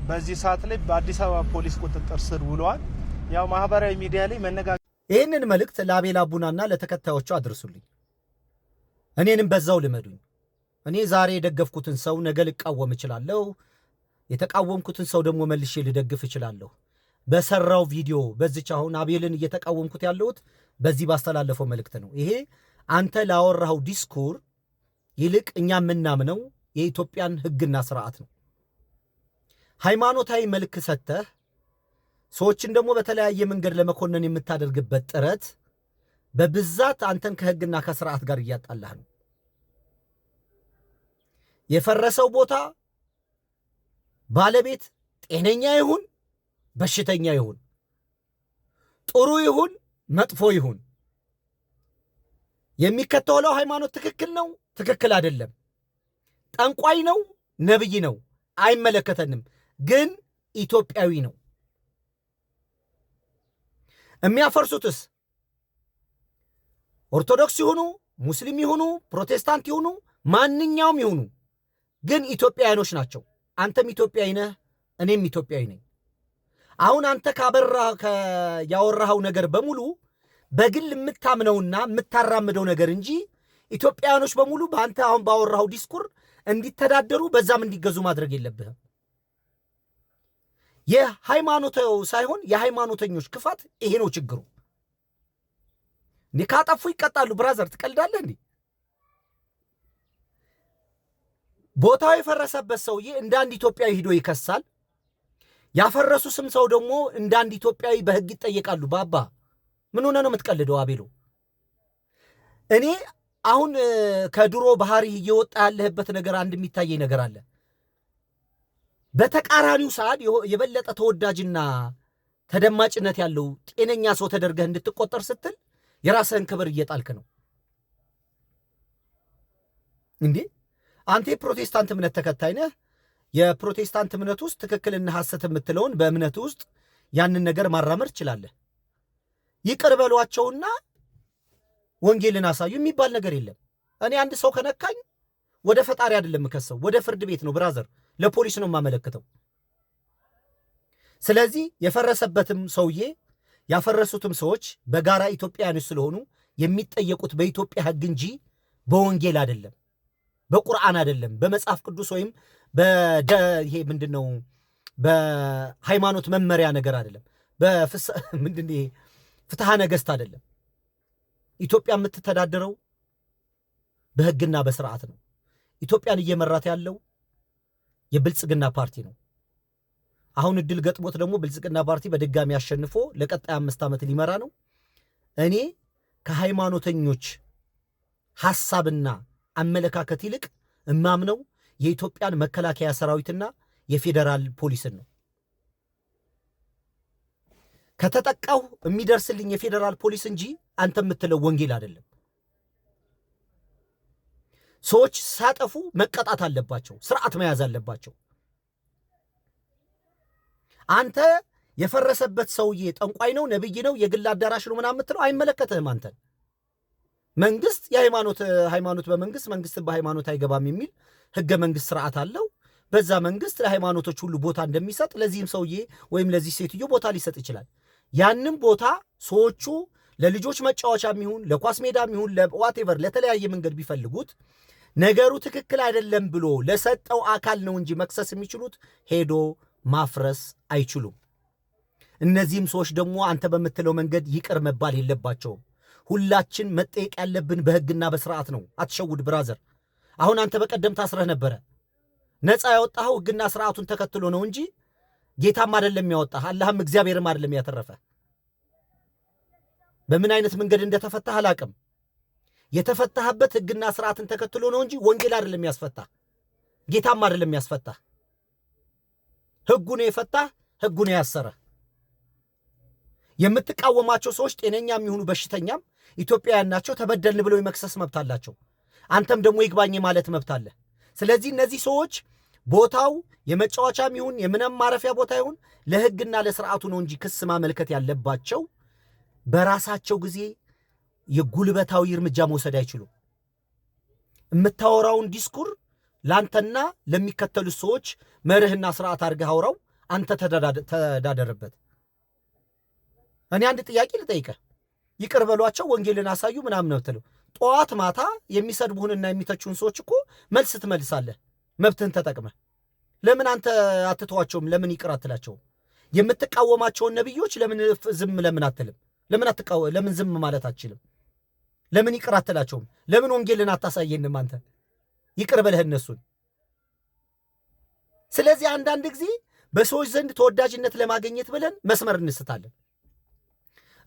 በዚህ ሰዓት ላይ በአዲስ አበባ ፖሊስ ቁጥጥር ስር ውለዋል። ያው ማህበራዊ ሚዲያ ላይ መነጋገር ይህንን መልእክት ለአቤል አቡናና ለተከታዮቹ አድርሱልኝ። እኔንም በዛው ልመዱኝ። እኔ ዛሬ የደገፍኩትን ሰው ነገ ልቃወም እችላለሁ። የተቃወምኩትን ሰው ደግሞ መልሼ ልደግፍ እችላለሁ። በሰራው ቪዲዮ በዚች አሁን አቤልን እየተቃወምኩት ያለሁት በዚህ ባስተላለፈው መልእክት ነው። ይሄ አንተ ላወራው ዲስኩር ይልቅ እኛ የምናምነው የኢትዮጵያን ሕግና ስርዓት ነው። ሃይማኖታዊ መልክ ሰጥተህ ሰዎችን ደግሞ በተለያየ መንገድ ለመኮነን የምታደርግበት ጥረት በብዛት አንተን ከሕግና ከስርዓት ጋር እያጣላህ ነው። የፈረሰው ቦታ ባለቤት ጤነኛ ይሁን በሽተኛ ይሁን፣ ጥሩ ይሁን መጥፎ ይሁን፣ የሚከተለው ሃይማኖት ትክክል ነው ትክክል አይደለም፣ ጠንቋይ ነው ነብይ ነው አይመለከተንም፣ ግን ኢትዮጵያዊ ነው። የሚያፈርሱትስ ኦርቶዶክስ ይሁኑ ሙስሊም ይሁኑ ፕሮቴስታንት ይሁኑ ማንኛውም ይሁኑ ግን ኢትዮጵያውያኖች ናቸው። አንተም ኢትዮጵያዊ ነህ፣ እኔም ኢትዮጵያዊ ነኝ። አሁን አንተ ያወራኸው ነገር በሙሉ በግል የምታምነውና የምታራምደው ነገር እንጂ ኢትዮጵያውያኖች በሙሉ በአንተ አሁን ባወራኸው ዲስኩር እንዲተዳደሩ በዛም እንዲገዙ ማድረግ የለብህም። የሃይማኖተው ሳይሆን የሃይማኖተኞች ክፋት ይሄ ነው ችግሩ። ካጠፉ ይቀጣሉ። ብራዘር ትቀልዳለህ እንዴ? ቦታው የፈረሰበት ሰውዬ እንደ አንድ ኢትዮጵያዊ ሂዶ ይከሳል። ያፈረሱ ስም ሰው ደግሞ እንደ አንድ ኢትዮጵያዊ በሕግ ይጠየቃሉ። ባባ ምን ሆነ ነው የምትቀልደው? አቤሎ እኔ አሁን ከድሮ ባህሪ እየወጣ ያለህበት ነገር አንድ የሚታየኝ ነገር አለ። በተቃራኒው ሰዓት የበለጠ ተወዳጅና ተደማጭነት ያለው ጤነኛ ሰው ተደርገህ እንድትቆጠር ስትል የራስህን ክብር እየጣልክ ነው እንዴ? አንተ የፕሮቴስታንት እምነት ተከታይ ነህ። የፕሮቴስታንት እምነት ውስጥ ትክክልና ሐሰት የምትለውን በእምነት ውስጥ ያንን ነገር ማራመድ ትችላለህ። ይቅር በሏቸውና ወንጌልን አሳዩ የሚባል ነገር የለም። እኔ አንድ ሰው ከነካኝ ወደ ፈጣሪ አይደለም የምከሰው፣ ወደ ፍርድ ቤት ነው ብራዘር፣ ለፖሊስ ነው የማመለክተው። ስለዚህ የፈረሰበትም ሰውዬ ያፈረሱትም ሰዎች በጋራ ኢትዮጵያውያኖች ስለሆኑ የሚጠየቁት በኢትዮጵያ ሕግ እንጂ በወንጌል አይደለም፣ በቁርአን አይደለም፣ በመጽሐፍ ቅዱስ ወይም ይሄ ምንድነው በሃይማኖት መመሪያ ነገር አይደለም፣ ምንድነው ፍትሐ ነገሥት አይደለም። ኢትዮጵያ የምትተዳደረው በሕግና በስርዓት ነው። ኢትዮጵያን እየመራት ያለው የብልጽግና ፓርቲ ነው። አሁን እድል ገጥሞት ደግሞ ብልጽግና ፓርቲ በድጋሚ አሸንፎ ለቀጣይ 5 ዓመት ሊመራ ነው። እኔ ከሃይማኖተኞች ሐሳብና አመለካከት ይልቅ እማምነው የኢትዮጵያን መከላከያ ሰራዊትና የፌዴራል ፖሊስን ነው። ከተጠቃው የሚደርስልኝ የፌዴራል ፖሊስ እንጂ አንተ የምትለው ወንጌል አይደለም። ሰዎች ሳጠፉ መቀጣት አለባቸው፣ ስርዓት መያዝ አለባቸው። አንተ የፈረሰበት ሰውዬ ጠንቋይ ነው ነብይ ነው የግል አዳራሽ ነው ምናምን የምትለው አይመለከትህም። አንተን መንግስት ሃይማኖት በመንግስት መንግስት በሃይማኖት አይገባም የሚል ህገ መንግስት ስርዓት አለው። በዛ መንግስት ለሃይማኖቶች ሁሉ ቦታ እንደሚሰጥ ለዚህም ሰውዬ ወይም ለዚህ ሴትዮ ቦታ ሊሰጥ ይችላል። ያንም ቦታ ሰዎቹ ለልጆች መጫወቻም ይሁን ለኳስ ሜዳም ይሁን ለዋቴቨር ለተለያየ መንገድ ቢፈልጉት ነገሩ ትክክል አይደለም ብሎ ለሰጠው አካል ነው እንጂ መክሰስ የሚችሉት ሄዶ ማፍረስ አይችሉም። እነዚህም ሰዎች ደግሞ አንተ በምትለው መንገድ ይቅር መባል የለባቸውም። ሁላችን መጠየቅ ያለብን በህግና በስርዓት ነው። አትሸውድ ብራዘር። አሁን አንተ በቀደም ታስረህ ነበረ። ነፃ ያወጣኸው ህግና ስርዓቱን ተከትሎ ነው እንጂ ጌታም አይደለም ያወጣህ፣ አላህም እግዚአብሔርም አይደለም ያተረፈ። በምን አይነት መንገድ እንደተፈታህ አላቅም። የተፈታህበት ህግና ስርዓትን ተከትሎ ነው እንጂ ወንጌል አይደለም ያስፈታህ፣ ጌታም አይደለም ያስፈታህ። ህጉ ነው የፈታህ፣ ህጉ ነው ያሰረህ። የምትቃወማቸው ሰዎች ጤነኛም ይሁኑ በሽተኛም ኢትዮጵያውያን ናቸው። ተበደልን ብለው የመክሰስ መብት አላቸው። አንተም ደግሞ ይግባኝ ማለት መብት አለ። ስለዚህ እነዚህ ሰዎች ቦታው የመጫወቻም ይሁን የምንም ማረፊያ ቦታ ይሁን ለህግና ለስርዓቱ ነው እንጂ ክስ ማመልከት ያለባቸው በራሳቸው ጊዜ የጉልበታዊ እርምጃ መውሰድ አይችሉም። የምታወራውን ዲስኩር ላንተና ለሚከተሉት ሰዎች መርህና ስርዓት አድርገህ አውራው። አንተ ተዳደረበት። እኔ አንድ ጥያቄ ልጠይቀህ፣ ይቅር በሏቸው ወንጌልን አሳዩ ምናምን ነው ትለው። ጠዋት ማታ የሚሰድቡህንና የሚተቹን ሰዎች እኮ መልስ ትመልሳለህ መብትህን ተጠቅመህ። ለምን አንተ አትተዋቸውም? ለምን ይቅር አትላቸውም? የምትቃወማቸውን ነብዮች ለምን ዝም ለምን አትልም? ለምን ዝም ማለት አትችልም? ለምን ይቅር አትላቸውም? ለምን ወንጌልን አታሳየንም? አንተ ይቅር በለህ እነሱን። ስለዚህ አንዳንድ ጊዜ በሰዎች ዘንድ ተወዳጅነት ለማግኘት ብለን መስመር እንስታለን።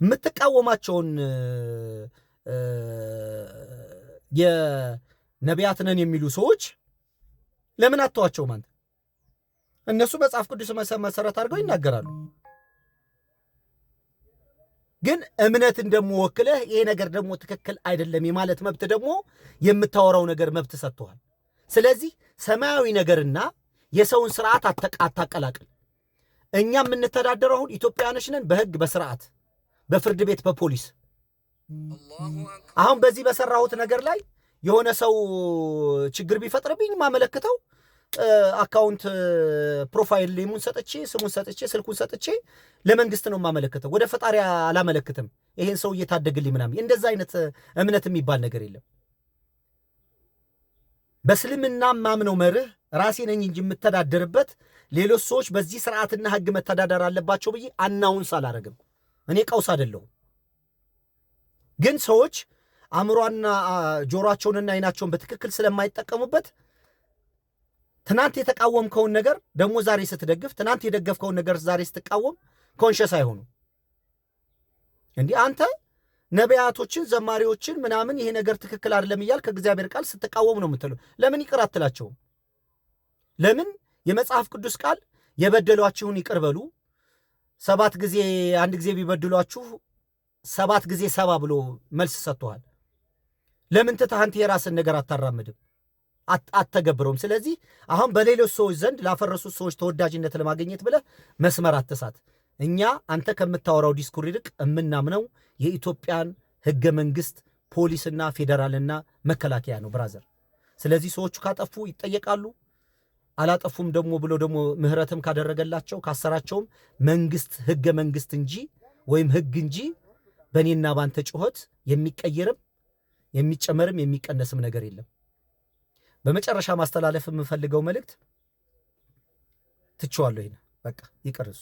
የምትቃወማቸውን የነቢያት ነን የሚሉ ሰዎች ለምን አተዋቸውም? አንተ እነሱ መጽሐፍ ቅዱስ መሰረት አድርገው ይናገራሉ። ግን እምነትን ደግሞ ወክለህ ይሄ ነገር ደግሞ ትክክል አይደለም የማለት መብት ደግሞ የምታወራው ነገር መብት ሰጥቷል። ስለዚህ ሰማያዊ ነገርና የሰውን ስርዓት አታቀላቅል። እኛ የምንተዳደረው አሁን ኢትዮጵያኖች ነን፣ በህግ በስርዓት በፍርድ ቤት በፖሊስ። አሁን በዚህ በሰራሁት ነገር ላይ የሆነ ሰው ችግር ቢፈጥርብኝ ማመለክተው አካውንት ፕሮፋይል ሌሙን ሰጥቼ ስሙን ሰጥቼ ስልኩን ሰጥቼ ለመንግስት ነው ማመለክተው፣ ወደ ፈጣሪ አላመለክትም። ይሄን ሰው እየታደግልኝ ምናምን እንደዛ አይነት እምነት የሚባል ነገር የለም። በእስልምና ማምነው መርህ ራሴ ነኝ እንጂ የምተዳደርበት ሌሎች ሰዎች በዚህ ስርዓትና ህግ መተዳደር አለባቸው ብዬ አናውንስ አላረግም። እኔ ቀውስ አይደለሁም። ግን ሰዎች አእምሯና ጆሮአቸውንና አይናቸውን በትክክል ስለማይጠቀሙበት ትናንት የተቃወምከውን ነገር ደግሞ ዛሬ ስትደግፍ፣ ትናንት የደገፍከውን ነገር ዛሬ ስትቃወም ኮንሸስ አይሆኑ። እንዲህ አንተ ነቢያቶችን ዘማሪዎችን ምናምን ይሄ ነገር ትክክል አይደለም እያል ከእግዚአብሔር ቃል ስትቃወም ነው የምትለው። ለምን ይቅር አትላቸውም? ለምን የመጽሐፍ ቅዱስ ቃል የበደሏችሁን ይቅር በሉ 7 ጊዜ አንድ ጊዜ ቢበድሏችሁ 7 ጊዜ 70 ብሎ መልስ ሰጥቷል። ለምን ትታንት የራስን ነገር አታራምድም? አተገብረውም? ስለዚህ አሁን በሌሎች ሰዎች ዘንድ ላፈረሱት ሰዎች ተወዳጅነት ለማግኘት ብለህ መስመር አትሳት። እኛ አንተ ከምታወራው ዲስኩር ይልቅ የምናምነው የኢትዮጵያን ህገ መንግስት፣ ፖሊስና ፌዴራልና መከላከያ ነው ብራዘር። ስለዚህ ሰዎቹ ካጠፉ ይጠየቃሉ፣ አላጠፉም ደግሞ ብሎ ደግሞ ምህረትም ካደረገላቸው ካሰራቸውም መንግስት ህገ መንግስት እንጂ ወይም ህግ እንጂ በእኔና ባንተ ጩኸት የሚቀየርም የሚጨመርም የሚቀነስም ነገር የለም። በመጨረሻ ማስተላለፍ የምፈልገው መልእክት ትቼዋለሁ። ይሄን በቃ ይቅርሱ።